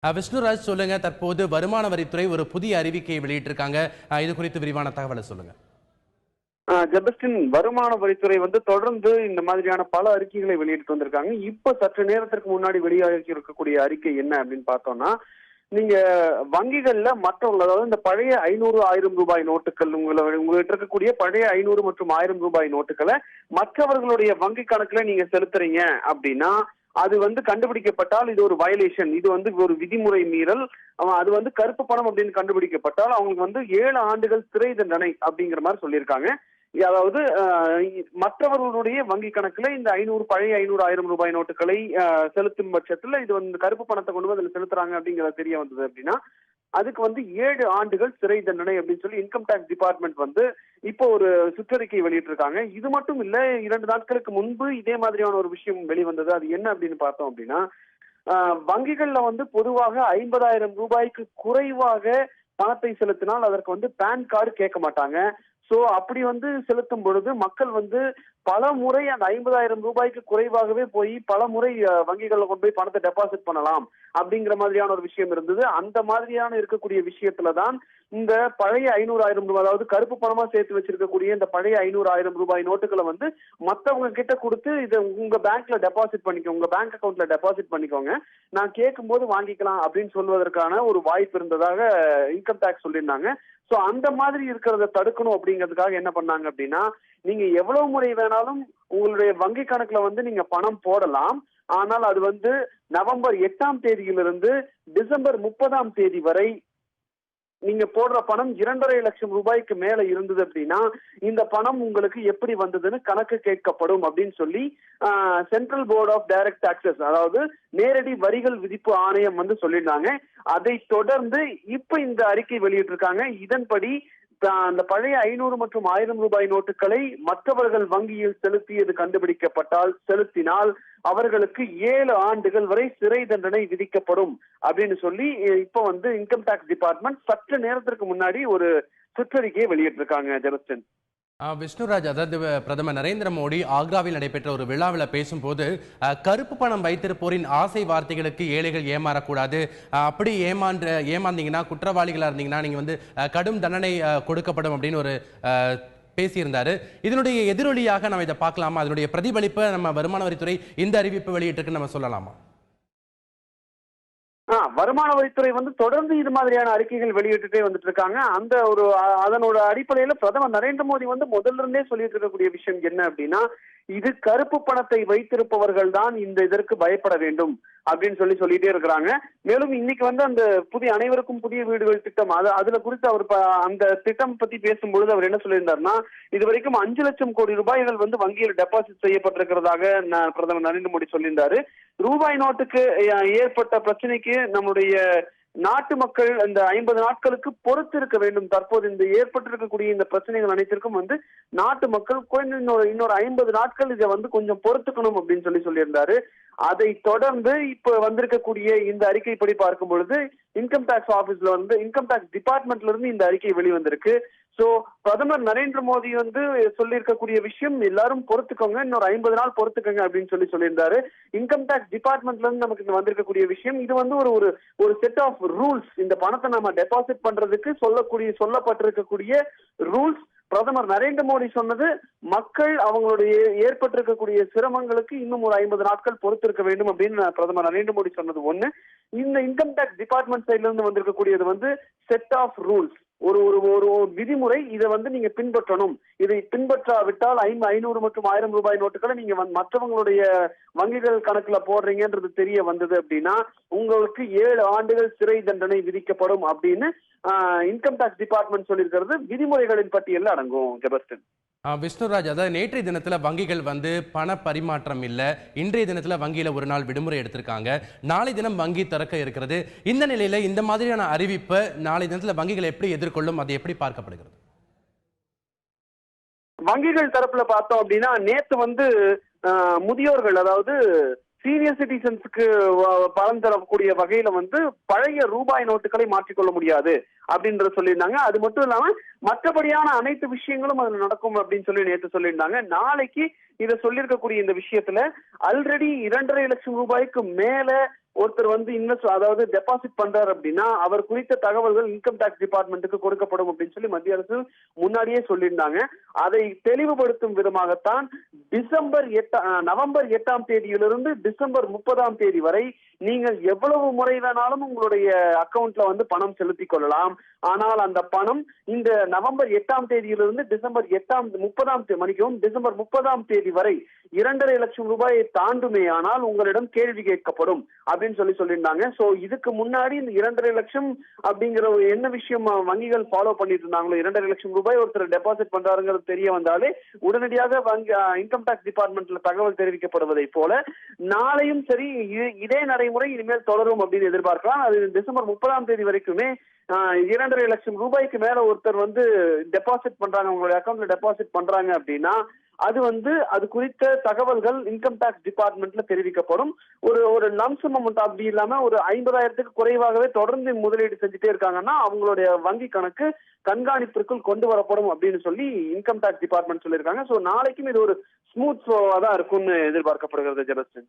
விஷ்ணுராஜ் சொல்லுங்க. தற்போது வருமான வரித்துறை ஒரு புதிய அறிவிக்கையை வெளியிட்டிருக்காங்க. இது குறித்து விரிவான தகவலை சொல்லுங்க. ஜெபஸ்டின், வருமான வரித்துறை தொடர்ந்து இந்த மாதிரியான பல அறிக்கைகளை வெளியிட்டு வந்திருக்காங்க. இப்ப சற்று நேரத்திற்கு முன்னாடி வெளியாகி இருக்கக்கூடிய அறிக்கை என்ன அப்படின்னு பார்த்தோம்னா, நீங்க வங்கிகள்ல மற்றவங்க, அதாவது இந்த பழைய 500, 1000 ரூபாய் நோட்டுகள், உங்ககிட்ட இருக்கக்கூடிய பழைய 500 மற்றும் 1000 ரூபாய் நோட்டுகளை மற்றவர்களுடைய வங்கி கணக்குல நீங்க செலுத்துறீங்க அப்படின்னா அது கண்டுபிடிக்கப்பட்டால் இது ஒரு வயலேஷன், இது ஒரு விதிமுறை மீறல். அது கருப்பு பணம் அப்படின்னு கண்டுபிடிக்கப்பட்டால் அவங்களுக்கு 7 ஆண்டுகள் சிறை தண்டனை அப்படிங்கிற மாதிரி சொல்லியிருக்காங்க. அதாவது மற்றவர்களுடைய வங்கி கணக்குல இந்த 500 பழைய 500, 1000 ரூபாய் நோட்டுகளை செலுத்தும் பட்சத்துல இது கருப்பு பணத்தை கொண்டு வந்து அதுல செலுத்துறாங்க அப்படிங்கிறது தெரிய வந்தது அப்படின்னா அதுக்கு 7 ஆண்டுகள் சிறை தண்டனை அப்படின்னு சொல்லி இன்கம் டாக்ஸ் டிபார்ட்மெண்ட் இப்போ ஒரு சுற்றறிக்கை வெளியிட்டிருக்காங்க. இது மட்டும் இல்ல, 2 நாட்களுக்கு முன்பு இதே மாதிரியான ஒரு விஷயம் வெளிவந்தது. அது என்ன அப்படின்னு பார்த்தோம் அப்படின்னா, வங்கிகள்ல பொதுவாக 50,000 ரூபாய்க்கு குறைவாக பணத்தை செலுத்தினால் அதற்கு பேன் கார்டு கேட்க மாட்டாங்க. சோ அப்படி செலுத்தும் பொழுது மக்கள் பல முறை அந்த 50,000 ரூபாய்க்கு குறைவாகவே போய் பல முறை வங்கிகள்ல கொண்டு போய் பணத்தை டெபாசிட் பண்ணலாம் அப்படிங்கிற மாதிரியான ஒரு விஷயம் இருந்தது. அந்த மாதிரியான இருக்கக்கூடிய விஷயத்துலதான் இந்த பழைய 500, 1000 ரூபாய், அதாவது கருப்பு பணமா சேர்த்து வச்சிருக்கக்கூடிய இந்த பழைய 500, 1000 ரூபாய் நோட்டுகளை மத்தவங்க கிட்ட கொடுத்து இதை உங்க பேங்க்ல டெபாசிட் பண்ணிக்கோங்க, உங்க பேங்க் அக்கௌண்ட்ல டெபாசிட் பண்ணிக்கோங்க, நான் கேட்கும் போது வாங்கிக்கலாம் அப்படின்னு சொல்வதற்கான ஒரு வாய்ப்பு இருந்ததாக இன்கம் டாக்ஸ் சொல்லியிருந்தாங்க. சோ அந்த மாதிரி இருக்கிறத தடுக்கணும் அப்படிங்கிறதுக்காக என்ன பண்ணாங்க அப்படின்னா, நீங்க எவ்வளவு முறை வேணாலும் உங்களுடைய வங்கி கணக்குல நீங்க பணம் போடலாம். ஆனால் அது நவம்பர் 8ஆம் தேதியிலிருந்து டிசம்பர் 30ஆம் தேதி வரை நீங்க போடுற பணம் 2.5 லட்சம் ரூபாய்க்கு மேல இருந்தது அப்படின்னா இந்த பணம் உங்களுக்கு எப்படி வந்ததுன்னு கணக்கு கேட்கப்படும் அப்படின்னு சொல்லி Central Board of Direct Taxes, அதாவது நேரடி வரிகள் விதிப்பு ஆணையம் சொல்லியிருந்தாங்க. அதை தொடர்ந்து இப்ப இந்த அறிக்கை வெளியிட்டிருக்காங்க. இதன்படி அந்த பழைய 500 மற்றும் 1000 ரூபாய் நோட்டுகளை மற்றவர்கள் வங்கியில் செலுத்தியது செலுத்தினால் அவர்களுக்கு 7 ஆண்டுகள் வரை சிறை தண்டனை விதிக்கப்படும் அப்படின்னு சொல்லி இப்ப இன்கம் டாக்ஸ் டிபார்ட்மெண்ட் சற்று நேரத்திற்கு முன்னாடி ஒரு சுற்றறிக்கையை வெளியிட்டிருக்காங்க. ஜெபஸ்டின், விஷ்ணுராஜ், அதாவது பிரதமர் நரேந்திர மோடி ஆக்ராவில் நடைபெற்ற ஒரு விழாவில் பேசும்போது கருப்பு பணம் வைத்திருப்போரின் ஆசை வார்த்தைகளுக்கு ஏழைகள் ஏமாறக்கூடாது, அப்படி ஏமாந்தீங்கன்னா குற்றவாளிகளா இருந்தீங்கன்னா நீங்க கடும் தண்டனை கொடுக்கப்படும் அப்படின்னு ஒரு பேசியிருந்தாரு. இதனுடைய எதிரொலியாக நம்ம இதை பார்க்கலாமா? அதனுடைய பிரதிபலிப்பு நம்ம வருமான வரித்துறை இந்த அறிவிப்பு வெளியிட்டிருக்கு நம்ம சொல்லலாமா? வருமான வரித்துறை தொடர்ந்து இது மாதிரியான அறிக்கைகள் வெளியிட்டுட்டே இருக்காங்க. அந்த ஒரு அதனோட அடிப்படையில பிரதமர் நரேந்திர மோடி முதல்ல இருந்தே சொல்லிட்டு இருக்கக்கூடிய விஷயம் என்ன அப்படின்னா, இது கருப்பு பணத்தை வைத்திருப்பவர்கள் தான் இதற்கு பயப்பட வேண்டும் அப்படின்னு சொல்லிட்டே இருக்கிறாங்க. மேலும் இன்னைக்கு அந்த புதிய அனைவருக்கும் புதிய வீடுகள் திட்டம், அதுல குறித்து அவர் அந்த திட்டம் பத்தி பேசும்பொழுது அவர் என்ன சொல்லியிருந்தாருன்னா, இதுவரைக்கும் 5 லட்சம் கோடி ரூபாய்கள் வங்கியில் டெபாசிட் செய்யப்பட்டிருக்கிறதாக பிரதமர் நரேந்திர மோடி சொல்லியிருந்தாரு. ரூபாய் நோட்டுக்கு ஏற்பட்ட பிரச்சனைக்கு நம்முடைய நாட்டு மக்கள் இந்த 50 நாட்களுக்கு பொறுத்து இருக்க வேண்டும். தற்போது இந்த ஏற்பட்டிருக்கக்கூடிய இந்த பிரச்சனைகள் அனைத்திற்கும் நாட்டு மக்கள் இன்னொரு 50 நாட்கள் இதை கொஞ்சம் பொறுத்துக்கணும் அப்படின்னு சொல்லியிருந்தாரு. அதை தொடர்ந்து இப்ப வந்திருக்கக்கூடிய இந்த அறிக்கைப்படி பார்க்கும் பொழுது இன்கம் டாக்ஸ் ஆபீஸ்ல இன்கம் டாக்ஸ் டிபார்ட்மெண்ட்ல இருந்து இந்த அறிக்கை வெளிவந்திருக்கு. சோ பிரதமர் நரேந்திர மோடி சொல்லி இருக்கக்கூடிய விஷயம் எல்லாரும் பொறுத்துக்கோங்க, இன்னொரு 50 நாள் பொறுத்துக்கோங்க அப்படின்னு சொல்லியிருந்தாரு. இன்கம் டாக்ஸ் டிபார்ட்மெண்ட்ல இருந்து நமக்கு வந்திருக்கக்கூடிய விஷயம் இது ஒரு செட் ஆஃப் ரூல்ஸ். இந்த பணத்தை நம்ம டெபாசிட் பண்றதுக்கு சொல்லப்பட்டிருக்கக்கூடிய ரூல்ஸ். பிரதமர் நரேந்திர மோடி சொன்னது, மக்கள் அவங்களுடைய ஏற்பட்டிருக்கக்கூடிய சிரமங்களுக்கு இன்னும் ஒரு 50 நாட்கள் பொறுத்திருக்க வேண்டும் அப்படின்னு பிரதமர் நரேந்திர மோடி சொன்னது ஒண்ணு. இந்த இன்கம் டாக்ஸ் டிபார்ட்மெண்ட் சைட்ல இருந்து வந்திருக்கக்கூடியது செட் ஆஃப் ரூல்ஸ், ஒரு விதிமுறை. இதை நீங்க பின்பற்றணும். இதை பின்பற்றாவிட்டால் 500 மற்றும் 1000 ரூபாய் நோட்டுகளை நீங்க மற்றவங்களுடைய வங்கிகள் கணக்குல போடுறீங்கன்றது தெரிய வந்தது அப்படின்னா உங்களுக்கு 7 ஆண்டுகள் சிறை தண்டனை விதிக்கப்படும் அப்படின்னு இன்கம் டாக்ஸ் டிபார்ட்மெண்ட் சொல்லியிருக்கிறது விதிமுறைகளின் பட்டியலில் அடங்கும். ஜெபஸ்டின், விஷ்ணுராஜ், அதாவது நேற்றைய தினத்துல வங்கிகள் பண பரிமாற்றம் இல்ல, இன்றைய தினத்துல வங்கியில ஒரு நாள் விடுமுறை எடுத்திருக்காங்க. நாளை தினம் வங்கி திறக்க இருக்கிறது. இந்த நிலையில இந்த மாதிரியான அறிவிப்பு நாளை தினத்துல வங்கிகள் எப்படி எதிர்கொள்ளும், அது எப்படி பார்க்கப்படுகிறது? வங்கிகள் தரப்புல பார்த்தோம் அப்படின்னா நேத்து முதியோர்கள், அதாவது சீனியர் சிட்டிசன்ஸுக்கு பலன் தரக்கூடிய வகையில பழைய ரூபாய் நோட்டுகளை மாற்றிக்கொள்ள முடியாது அப்படின்றத சொல்லியிருந்தாங்க. அது மட்டும் இல்லாம மற்றபடியான அனைத்து விஷயங்களும் அதுல நடக்கும் அப்படின்னு நேற்று சொல்லியிருந்தாங்க. நாளைக்கு இதை சொல்லியிருக்கக்கூடிய இந்த விஷயத்துல ஆல்ரெடி 2.5 லட்சம் ரூபாய்க்கு மேல ஒருத்தர் வந்து அதாவது டெபாசிட் பண்றாரு அப்படின்னா அவர் குறித்த தகவல்கள் இன்கம் டாக்ஸ் டிபார்ட்மெண்ட்டுக்கு கொடுக்கப்படும் அப்படின்னு சொல்லி மத்திய அரசு முன்னாடியே சொல்லியிருந்தாங்க. அதை தெளிவுபடுத்தும் விதமாகத்தான் நவம்பர் 8ஆம் தேதியிலிருந்து டிசம்பர் 30ஆம் தேதி வரை நீங்கள் எவ்வளவு முறை வேணாலும் உங்களுடைய அக்கவுண்ட்ல வந்து பணம் செலுத்திக் கொள்ளலாம். ஆனால் அந்த பணம் இந்த நவம்பர் 8ஆம் தேதியிலிருந்து டிசம்பர் 30ஆம் தேதி வரை 2.5 லட்சம் ரூபாயை தாண்டுமே ஆனால் உங்களிடம் கேள்வி கேட்கப்படும் அப்படின்னு சொல்லியிருந்தாங்க. சோ இதுக்கு முன்னாடி இந்த 2.5 லட்சம் அப்படிங்கிற என்ன விஷயம் வங்கிகள் ஃபாலோ பண்ணிட்டு இருந்தாங்களோ, 2.5 லட்சம் ரூபாய் ஒருத்தர் டெபாசிட் பண்றாருங்கிறது தெரிய வந்தாலே உடனடியாக இன்கம் டாக்ஸ் டிபார்ட்மெண்ட்ல தகவல் தெரிவிக்கப்படுவதை போல நாளையும் சரி இதே நடைமுறை இனிமேல் தொடரும் அப்படின்னு எதிர்பார்க்கலாம். அது டிசம்பர் 30ஆம் தேதி வரைக்குமே 2.5 லட்சம் ரூபாய்க்கு மேல ஒருத்தர் வந்து டெபாசிட் பண்றாங்க, உங்களுடைய அக்கௌண்ட்ல டெபாசிட் பண்றாங்க அப்படின்னா அது குறித்த தகவல்கள் இன்கம் டாக்ஸ் டிபார்ட்மெண்ட்ல தெரிவிக்கப்படும். ஒரு லம்சம் அமௌண்ட் அப்படி இல்லாம ஒரு 50,000க்கு குறைவாகவே தொடர்ந்து முதலீடு செஞ்சுட்டே இருக்காங்கன்னா அவங்களுடைய வங்கி கணக்கு கண்காணிப்பிற்குள் கொண்டு வரப்படும் அப்படின்னு சொல்லி இன்கம் டாக்ஸ் டிபார்ட்மெண்ட் சொல்லியிருக்காங்க. சோ நாளைக்கும் இது ஒரு ஸ்மூத் ஃப்ளோவா தான் இருக்கும்னு எதிர்பார்க்கப்படுகிறது ஜெபஸ்டின்.